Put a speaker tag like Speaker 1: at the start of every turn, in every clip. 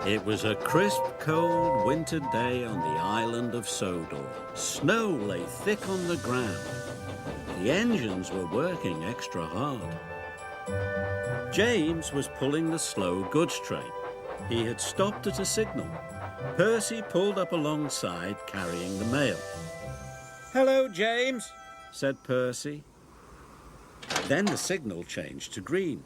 Speaker 1: It was a crisp, cold winter day on the island of Sodor. Snow lay thick on the ground. The engines were working extra hard. James was pulling the slow goods train. He had stopped at a signal. Percy pulled up alongside, carrying the mail. "Hello, James," said Percy. Then the signal changed to green.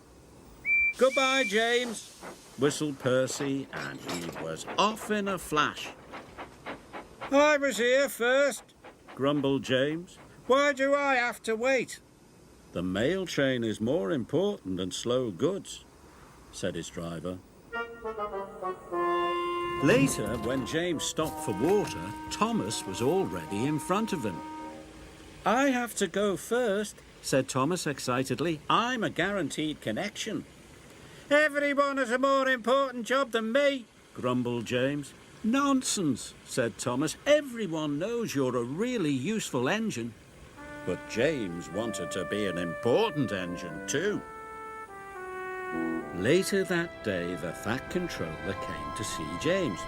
Speaker 1: "Goodbye, James," whistled Percy, and he was off in a flash. "I was here first," grumbled James. "Why do I have to wait?" "The mail train is more important than slow goods," said his driver. Later, when James stopped for water, Thomas was already in front of him. "I have to go first," said Thomas excitedly. "I'm a guaranteed connection." "Everyone has a more important job than me," grumbled James. "Nonsense," said Thomas. "Everyone knows you're a really useful engine." But James wanted to be an important engine too. Later that day, the Fat Controller came to see James.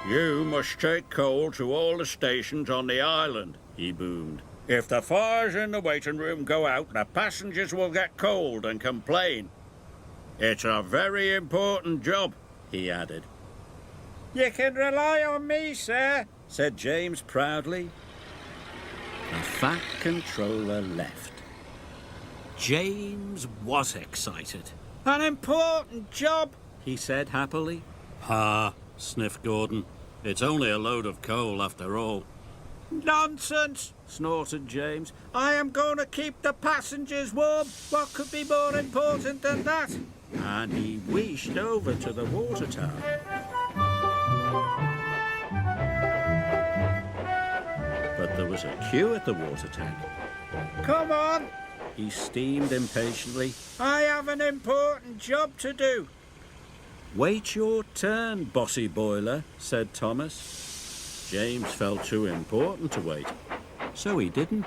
Speaker 1: "You must take coal to all the stations on the island," he boomed. "If the fires in the waiting room go out, the passengers will get cold and complain. It's a very important job," he added. "You can rely on me, sir," said James proudly. The Fat Controller left. James was excited. "An important job," he said happily. "Ha," sniffed Gordon. "It's only a load of coal after all." "Nonsense," snorted James. "I am going to keep the passengers warm. What could be more important than that?" And he wheeshed over to the water tower. But there was a queue at the water tank. "Come on," he steamed impatiently. "I have an important job to do." "Wait your turn, bossy boiler," said Thomas. James felt too important to wait, so he didn't.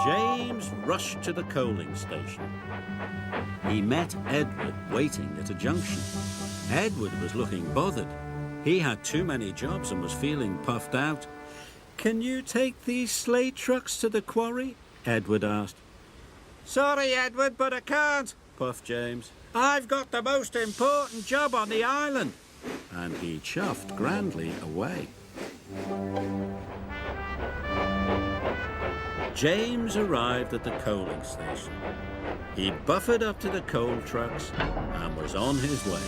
Speaker 1: James rushed to the coaling station. He met Edward waiting at a junction. Edward was looking bothered. He had too many jobs and was feeling puffed out. "Can you take these sleigh trucks to the quarry?" Edward asked. "Sorry, Edward, but I can't," puffed James. "I've got the most important job on the island." And he chuffed grandly away. James arrived at the coaling station. He buffered up to the coal trucks and was on his way.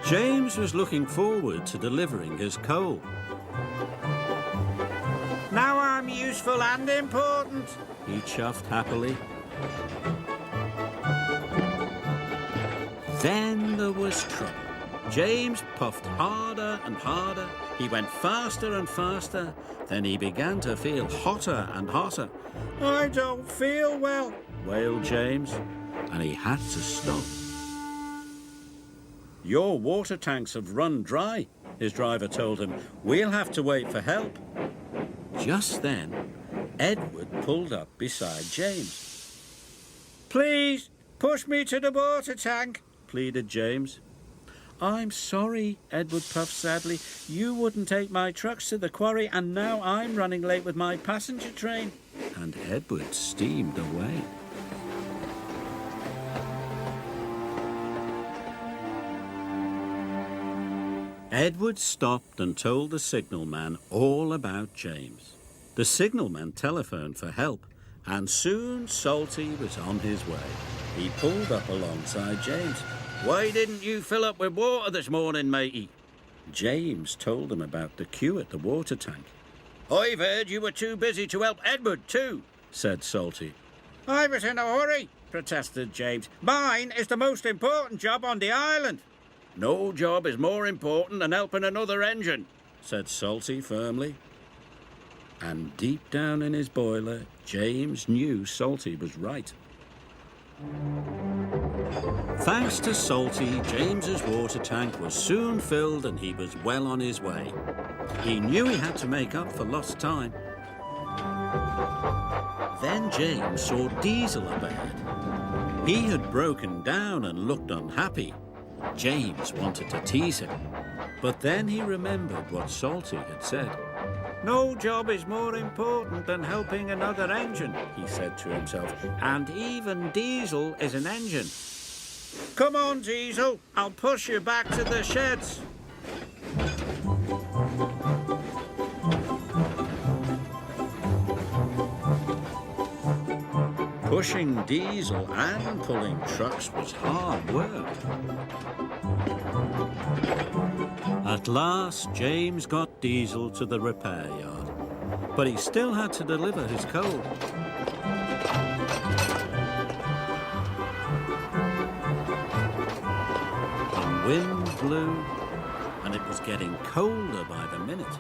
Speaker 1: James was looking forward to delivering his coal. "Now I'm useful and important," he chuffed happily. Then there was trouble. James puffed harder and harder. He went faster and faster. Then he began to feel hotter and hotter. "I don't feel well," wailed James, and he had to stop. "Your water tanks have run dry," his driver told him. "We'll have to wait for help." Just then, Edward pulled up beside James. "Please, push me to the water tank," pleaded James. "I'm sorry," Edward puffed sadly. "You wouldn't take my trucks to the quarry, and now I'm running late with my passenger train." And Edward steamed away. Edward stopped and told the signalman all about James. The signalman telephoned for help, and soon Salty was on his way. He pulled up alongside James. "Why didn't you fill up with water this morning, matey?" James told him about the queue at the water tank. "I've heard you were too busy to help Edward too," said Salty. "I was in a hurry," protested James. "Mine is the most important job on the island." "No job is more important than helping another engine," said Salty firmly. And deep down in his boiler, James knew Salty was right. Thanks to Salty, James's water tank was soon filled and he was well on his way. He knew he had to make up for lost time. Then James saw Diesel up ahead. He had broken down and looked unhappy. James wanted to tease him, but then he remembered what Salty had said. "No job is more important than helping another engine," he said to himself, "and even Diesel is an engine. Come on, Diesel, I'll push you back to the sheds." Pushing Diesel and pulling trucks was hard work. At last, James got Diesel to the repair yard, but he still had to deliver his coal. The wind blew, and it was getting colder by the minute.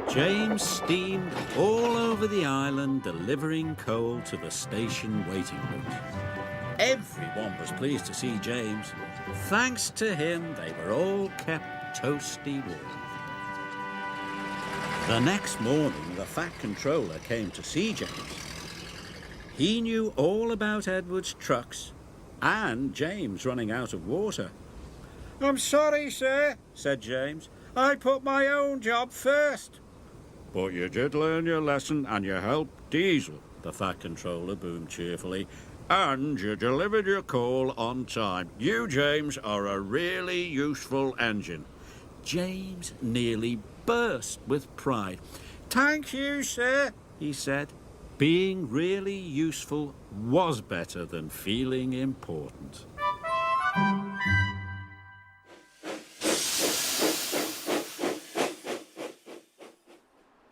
Speaker 1: James steamed all over the island, delivering coal to the station waiting rooms. Everyone was pleased to see James. Thanks to him, they were all kept toasty warm. The next morning, the Fat Controller came to see James. He knew all about Edward's trucks and James running out of water. "I'm sorry, sir," said James. "I put my own job first." "But you did learn your lesson and you helped Diesel," the Fat Controller boomed cheerfully. "And you delivered your coal on time. You, James, are a really useful engine." James nearly burst with pride. "Thank you, sir," he said. Being really useful was better than feeling important.